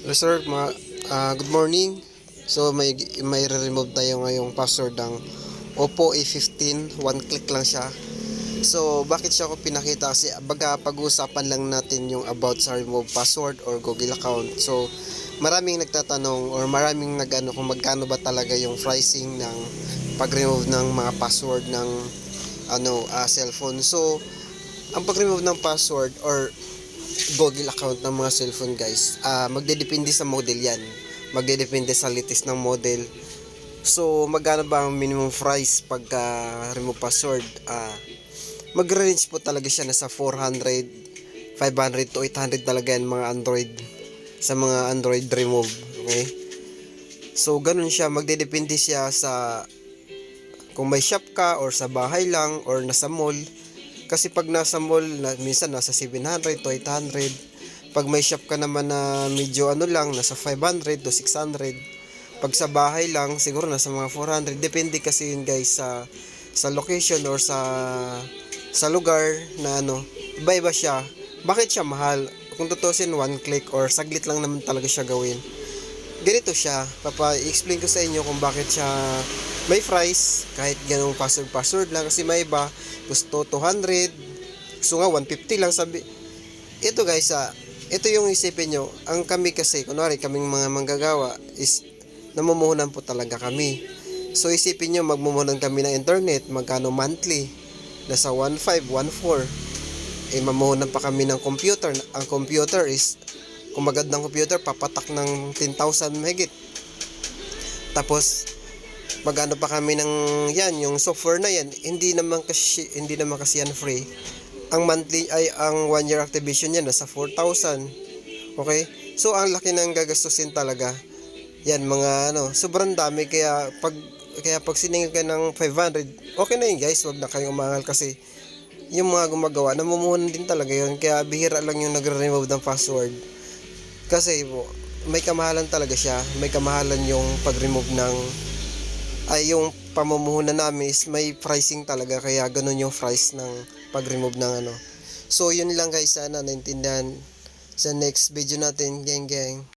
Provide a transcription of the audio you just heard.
Hello sir, good morning. So may remove tayo ngayong password ng Oppo A15, one click lang siya. So bakit siya ko pinakita kasi baga pag-uusapan lang natin yung about sa remove password or Google account. So maraming nagtatanong or maraming nagano kung magkano ba talaga yung pricing ng pag-remove ng mga password ng cellphone. So ang pag-remove ng password or Google account ng mga cellphone guys, magdedepende sa model yan. Magdedepende sa latest ng model. So, magkano ba ang minimum price pagka remove password? Mag-range po talaga siya nasa 400, 500 to 800 talaga yan mga Android. Sa mga Android remove. Okay? So, ganun siya. Magdedepende siya sa kung may shop ka or sa bahay lang or nasa mall. Kasi pag nasa mall, minsan nasa 700 to 800. Pag may shop ka naman na medyo lang, nasa 500 to 600. Pag sa bahay lang, siguro nasa mga 400. Depende kasi yun guys sa location or sa lugar na iba-iba siya. Bakit siya mahal? Kung tutusin, one click or saglit lang naman talaga siya gawin. Ganito siya, explain ko sa inyo kung bakit siya may price, kahit ganung password lang, kasi may iba gusto 200, gusto nga 150 lang, sabi. Ito guys, ito yung isipin nyo. Ang kami kasi, kunwari kaming mga manggagawa is namumuhunan po talaga kami. So isipin nyo, magmumuhunan kami ng internet, magkano monthly, nasa 1.5, 1.4. Mamuhunan pa kami ng computer. Ang computer is, kung magandang computer, papatak ng 10,000 mahigit. Tapos magano pa kami ng yan, yung software na yan, hindi naman kasi yan free. Ang monthly ay ang 1 year activation niya nasa 4,000. Okay? So ang laki ng gagastusin talaga. Yan mga sobrang dami, kaya pag siningil ka ng 500, okay na yun guys, wag na kayong umangal kasi yung mga gumagawa, namumuhunan din talaga yun. Kaya bihira lang yung nagre-remove ng password. Kasi may kamahalan talaga siya. May kamahalan yung pag-remove ng yung pamumuhunan namin is may pricing talaga, kaya ganun yung price ng pag-remove ng So yun lang guys, sana naintindihan. Sa next video natin, gang gang.